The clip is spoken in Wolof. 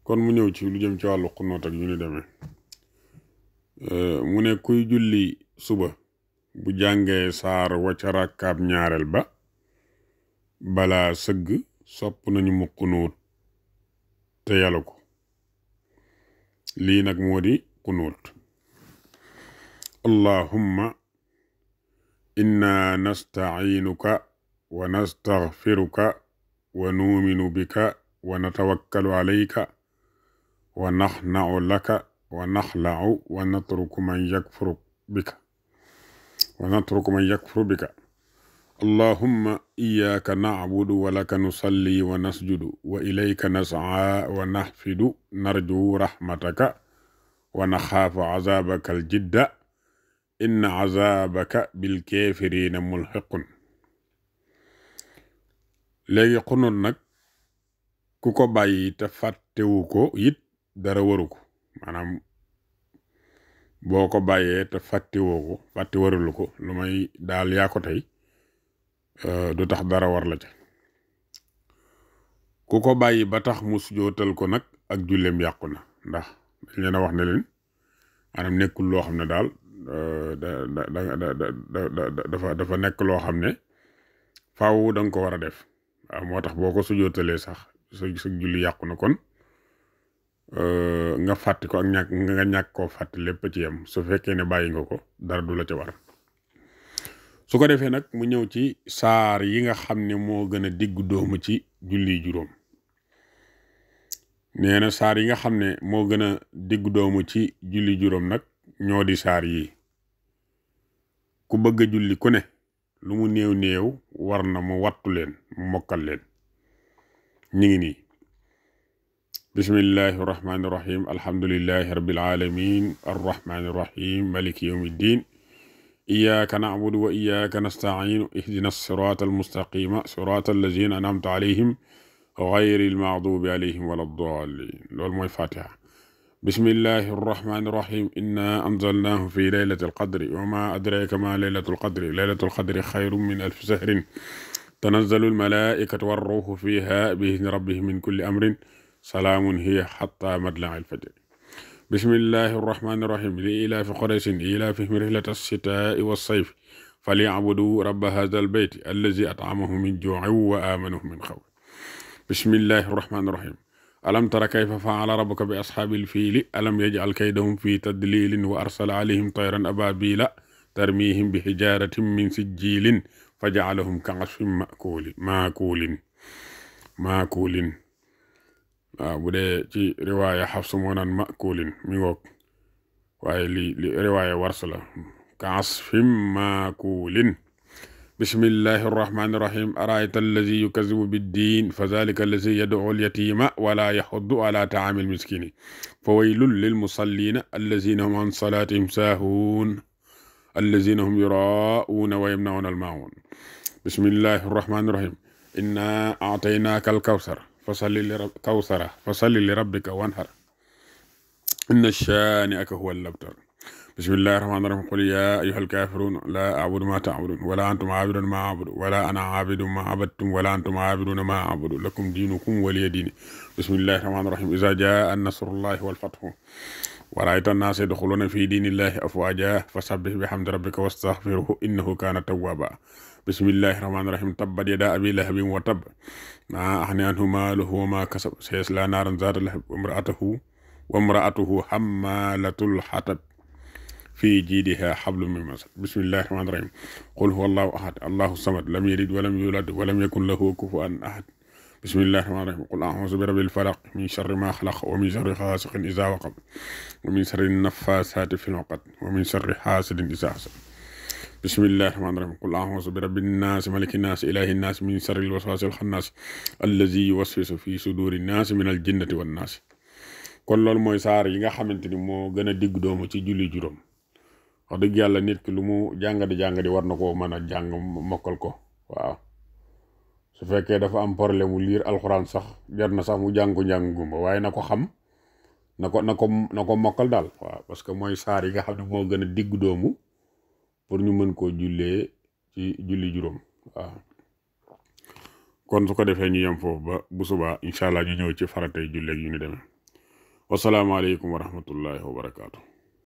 kon mu ñëw ci lu jëm ci wàllu xunoot ak yu ni demee mu ne kuy julli suba bu jàngee saar wa ca rakkaab ñaareel ba balaa sëgg sopp nañu mu xunuut te yàlla ko lii nag moo di xunuut allahumma inna nasta'iinuka wa nastaghfiruka wa nu'minu bika wa natawakkalu alayka wa naxna'u laka wa naxla'u wa natruku man yakfuru bika allahumma iyyaka na'budu wa laka nusalli wa nasjudu wa ilayka nas'a wa nahfidu narju rahmataka wa naxaafu azabaka aljidda inna azabaka bilkafirina mulhiqun léegi xunut nag ku ko bàyyi te fàttewu ko it dara waru ko maanaam boo ko bàyyee te fàtte warulu ko lu may daal yaa ko tey du tax dara war la ca ku ko bàyyi ba tax mu sujootal ko nag ak julleem yàqu na ndax dañ leen a wax ne leen maanaam nekkul loo xam ne daal dafa nekk loo xam ne faaw da nga ko war a def waaw moo tax boo ko sujootalee sax sa julli yàqu na kon nga fàtti ko ak nga ñàkk koo fàtti lépp ci yem su fekkee ne bàyyi nga ko dara du la ca war su ko defee nag mu ñëw ci saar yi nga xam ne moo gën a diggu doomu ci julli juróom nee na saar yi nga xam ne moo gën a diggu doomu ci julli juróom nag ñoo di saar yi ku bëgg a julli ku ne lu mu néew war na mu wattu leen mu mokkal leen ñi ngi nii bismillahi irrahmani irrahim alhamdulillahi rabbil alamin arrahmani irrahim maliki yawmi ddin iyyaka na'budu wa iyyaka nasta'in ihdina sirata almustaqima sirata allazina an'amta alayhim ghayril maghdubi alayhim wala ddallin loolu mooy fatiha bismillahi irrahmani irrahim inna anzalnahu fi laylati alqadri wa ma adraka ma laylatu alqadri xayrun min alfi shahrin tanazzalu almalaikatu warruhu fiha bi'izni rabbihim min kulli amrin salaamun hiya hatta matla'i alfajr bismillahi irrahmani irrahim li ilaafi qurayshin ilaafihim rihlata ash-shitaa'i was-sayfi falya'budu rabba hadha albayti allazi at'amahum min juu'in wa aamanahum min khawf bismillahi irrahmani irrahim alam tara kayfa fa'ala rabbuka bi ashaabil fiili alam yaj'al kaydahum fi tadlilin wa arsala alayhim tayran abaabila tarmihim bi hijaaratin min sijjiilin faja'alahum ka'asfin ma'kuulin waaw bu dee ci riwaaya Xafs moo naan ma'kuulin mi ngoog waaye li riwaaya Wars la ka'asfin ma'kuulin bismillahi irrahmani irrahim araayta allazi yukazzibu biddiin fa zalika allazi yad'u al-yatiima wala yaxuddu ala ta'aami al-miskiini fa waylun lilmusalliina allazina hum an salaatihim saahuun allazina hum yuraa'uuna wa yamna'uuna al-maa'uun bismillahi irrahmani irrahim inna a'taynaaka al-kawsar fasalli li rabbika wanhar inna shaani'aka huwa al-abtar bismillahi rahmaani rahiim qul yaa ayyuhal kaafiruun laa a'budu maa ta'buduun wala antum aabiduuna maa a'budu wala ana aabidun maa abadtum wala antum aabiduuna maa a'budu lakum diinukum waliya diin bismillahi rahmaani rahiim izaa jaa'a nasrullaahi wal fathu wa ra'ayta an-naasa yadkhuluuna fii diinillaahi afwaajaa fasabbih bihamdi rabbika wastaghfirhu innahu kaana tawwaabaa bismillahi rahmaani rahiim tabbat yadaa abii lahabin wa tabb maa aghnaa anhu maaluhu wa maa kasab sayaslaa naaran zaata lahab wa imra'atuhu hammaalatal hatab fii jiidiha hablum min masad bismillahi rahmaani rahiim qul huwa allahu ahad allahu samad lam yalid walam yulad walam yakun lahu kufuwan ahad bismillahi rahmaani rahiim qul a'uuzu bi rabbil falaq min sharri maa xalaq wa min sharri gaasiqin izaa waqab wa min sharri naffaasaati fil uqad wa min sharri haasidin izaa hasad bismillahi rahmaani rahiim qul a'uuzu bi rabbin naas malikin naas ilaahin naas min sharril waswaasil xannaas allazii yuwaswisu fii suduurin naas minal jinnati wan naas kon loolu mooy saar yi nga xamante ni moo gën a digg doomu ci julli juróom wax dëgg yàlla nit ki lu mu jàngadi war na koo mën a jàng mokkal ko waaw su fekkee dafa am problème mu liir alxuraan sax jar na sax mu jàng gumba waaye na ko xam na ko mokkal daal waaw parce que mooy saar yi nga xam ne moo gën a digg doomu pour ñu mën koo jullee ci julli juróom waaw kon su ko defee ñu yem foofu ba bu subaa incha allah ñu ñëw ci faratay julleeg yu ñu demee wasalaamu aleykum wa rahmatullahi wa barakaatu.